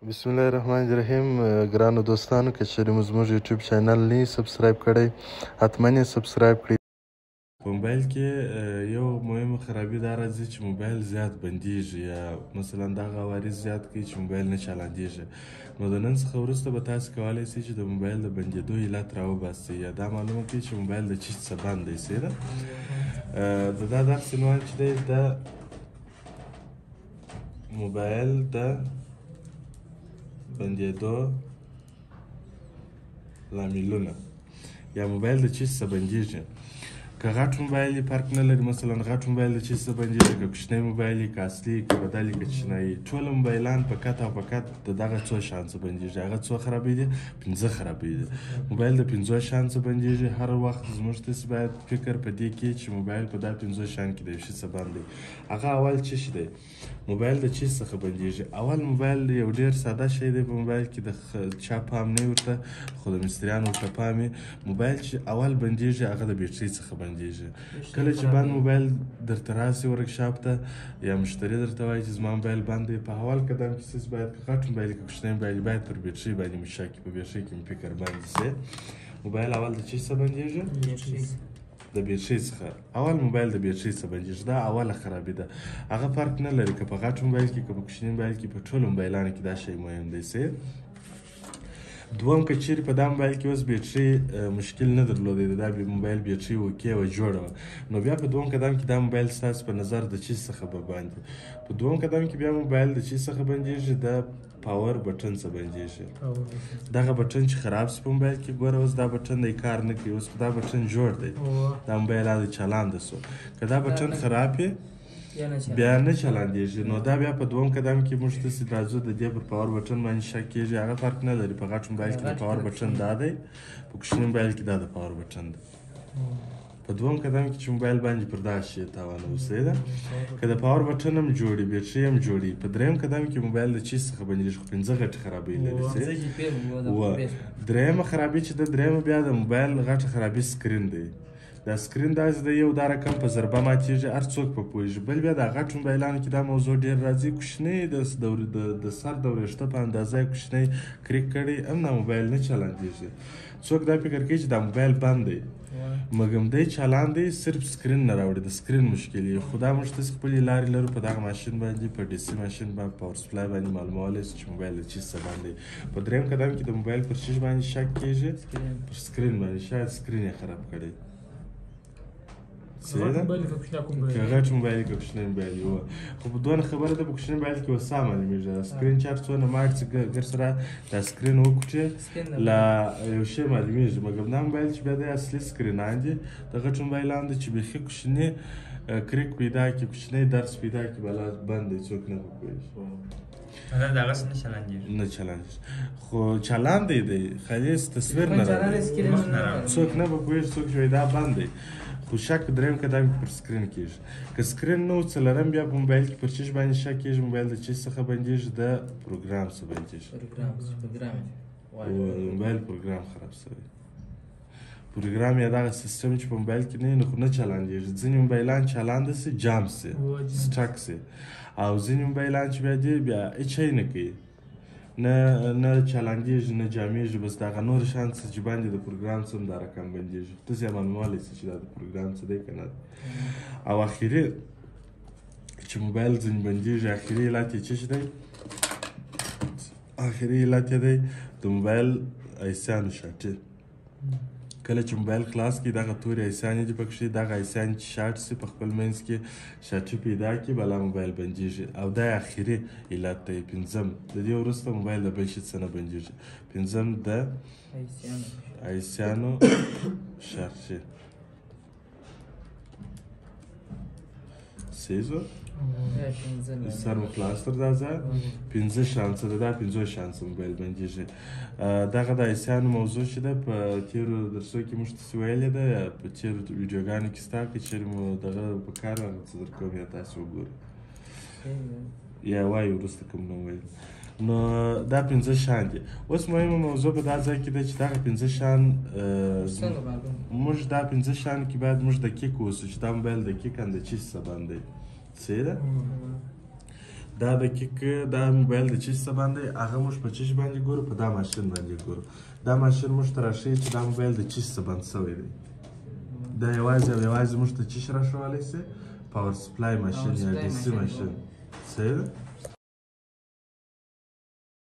بسم الله الرحمن الرحیم. ګرانو دوستانو، که چېرې مو زموږ یوټیوب چینل نه وي سبسکرایب کړی، حتما یې سبسکرایب کړئ. په موبایل کې یو مهمه خرابي دا راځي چې موبایل زیات بندېږي، یا مثلا دغه عوارض زیات کوي چې موبایل نه چالانېږي. نو د نن څخه وروسته به تاسې کولی شئ چې د موبایل د بندېدو علت راوباسئ، یا دا معلومه کړئ چې موبایل د چیز څخه بند دی. صحیح ده؟ د دا درس عنوان چې دی د موبایل د بندېدو لاملونه، یا موبایل د چیز څخه بندېږي. که غټ موبایل یې فرق نه لري، مثلا غټ موبایل د چیز څخه بندېږي، که کوچنی موبایل یې، که اصلي، که بدل یې، که چینایي، ټول موبایلان په کت او په کت د دغه څو شیانو څخه بندېږي. هغه څو خرابۍ دي؟ 5 خرابۍ دي. موبایل د 5 شیانو څخه بندېږي. هر وخت زموږ داسې باید فکر په دې کې چې موبایل په دا 5 شیانو کې د یو شي څخه بند دی. هغه اول څه شی دی؟ موبایل د چیز څخه بندېږي. اول موبایل یو ډېر ساده شی دی. په موبایل کې د چا پام نه ورته، خو د مستریانو ورته پام وي. موبایل چې اول بندېږي هغه د بیټرۍ څخه بندېږي. کله چې بند موبایل درته راسي ورکشاپ ته، یا مشتری درته وایي چې زما موبایل بند دی، په اول قدم کې څه باید، که غټ موبایل که کوچنی موبایل، باید پر بیټرۍ باندې مشا کړي، په بیټرۍ کې مې فکر باندې سي. موبایل اول د چی څخه بندېږي؟ د بیټرۍ څخه. اول موبایل د بیټرۍ څخه بندېږي. دا اوله خرابي ده. هغه فرق نه لري که په غټ موبایل کې، که په کوچني موبایل کې، په ټولو موبایلانو کې دا شی مهم دی. سي دوم، که چیرې په دا موبایل کې اوس بیټرۍ مشکل نه درلودی، دا موبایل بیټرۍ اوکې وه، جوړه وه، نو بیا په دوم قدم کې دا موبایل ستاسې په نظر د چیز څخه به باندې. په دوم قدم کې بیا موبایل د چیز څخه بندېږي، د پاور بټن څخه بندېږي. دغه بټن چې خراب شي په موبایل کې، ګوره اوس دا بټن دی کار نه کوي، اوس دا بټن جوړ دی، دا موبایل هغه چالانده سو. که دا بټن خراب وي بیا نه چلاندېږي. نو دا بیا په دوم قدم کې موږ داسې راځو د دې پر پاور بټن باندې شک کېږي. هغه فرق نه لري، په غټ موبایل کې د پاور بټن دا دی، په کوچني موبایل کې دا د پاور بټن دی. په دوم قدم کې چې موبایل باندې پر دا شی تاوانوو. صحیح ده؟ که د پاور بټن هم جوړي، بیټرۍ هم جوړي. په دریم قدم کې موبایل د چیز څخه بندېږي، خو 5 غټې خرابۍ لري. دریمه خرابي چې ده، دریمه بیا د موبایل غټه خرابي سکرین دی. دا سکرین داسې د یو دا رقم په ضربه ماتېږي، هر څوک په پوهېږي. بل بیا د غټ موبایلانو کې دا موضوع ډېر راځي، کوچنی د سر د وریښته په اندازه یې کوچنی کریک کړی، هم دا موبایل نه چلاندېږي. څوک دا فکر کوي چې دا موبایل بند دی، مګم دی چالان دی، صرف سکرین نه راوړي، د سکرین مشکل یې. خو دا موږ داسې خپلې لارې لرو په دغه ماشین باندې، په ډي سي ماشین باندې، پاور سپلای باندې معلومولی شو چې موبایل د چیز څه بند دی. په دریم قدم کې د موبایل پر چیز باندې شک کېږي، پر سکرین باندې، شاید سکرین یې خراب کړی. صحیح ده؟ که غټ موبایل که کوچنی موبایل وي، خو په دونه خبره ده، په کوچني موبایل کې اوس معلومېږي دا سکرین چې هر څونه مات شي، ګر سره دا سکرین وکوټي له یو شی معلومېږي. مګر دا موبایل چې بیا دی اصلي سکرینان دي، د غټو موبایلانو دي چې بیخي کوچني کریک پیدا کړي، کوچنی درس پیدا کړي، بلا بند دی، څوک نه پوهېږي. دغسې نه چلانجېږي، نه چلانجېږي، خو چلاندی دی، خالي تصویر نه راوړي، څوک نه به پوهېږي، څوک چې وایي دا بند دی. خو شک په دریم قدم کې پر سکرین کېږي. که سکرین نه و څلرم، بیا په موبایل کې پر چیز باندې شک کېږي، موبایل د چیز څخه بندېږي، د پروګرام څخه بندېږي. موبایل پروګرام خراب شوی. پروګرام یا دغه سیستم چې په موبایل کې نه وي، خو نه چلاندېږي. ځینې موبایلان چالانده سي، جام سي، سټک سي، او ځینې موبایلان چې بیا دی بیا هېڅ شی نه کوي، نه چلاندېږي، نه جامېږي، بس دغه نور شیان څه چې باندې د پروګرام څه هم دا رقم بندېږي. تاسې یې معلومولی شئ چې دا د پروګرام څه دی که نه دی. او اخري چې موبایل ځینې بندېږي، اخري علت یې څه شی دی؟ اخري علت یې دی د موبایل ایسیانو شاټي. کله چې موبایل خلاص کړي، دغه تورې ایسیانې دي پکښې، دغه ایسیانې چې شاټ سي، په خپل منځ کې شاټي پیدا کړي، بلا موبایل بندېږي. او دا اخري علت دی. پنځم، د دې وروسته موبایل د بل شي څه نه بندېږي. پنځم د ایسیانو شاټي. سیزو سر مو خلاص تر دا ځای 5 شانسه ده، دا 5 شانسه موبایل بندېږي. دغه د ایسیانو موضوع چې ده په تېرو درسو کې موږ تاسې ویلې ده، یا په تېرو ویډیوګانو کې ستا که چېرې مو دغه په کار هغه څه در کوم، یا تاسې وګورئ یا وایي وروسته که مو نه ویل. نو دا 5 شیان دي. اوس مهمه موضوع په دا ځای کې ده چې دغه 5 شیان موږ دا 5 شیان کې باید موږ دقیق اوسو چې دا موبایل دقیقاً د چی څه بند دی. صحیح ده؟ دا دقیق دا موبایل د چیز څه باندې هغه موږ په چیش باندې ګورو په دا ماشین باندې ګورو دا ماشین موږ ته راښیي چې دا موبایل د چیش څه باندې شوی دی دا یوازې او یوازې موږ ته چیش راښولی سي پاور سپلای ماشین یا ډي سي ماشین صحیح ده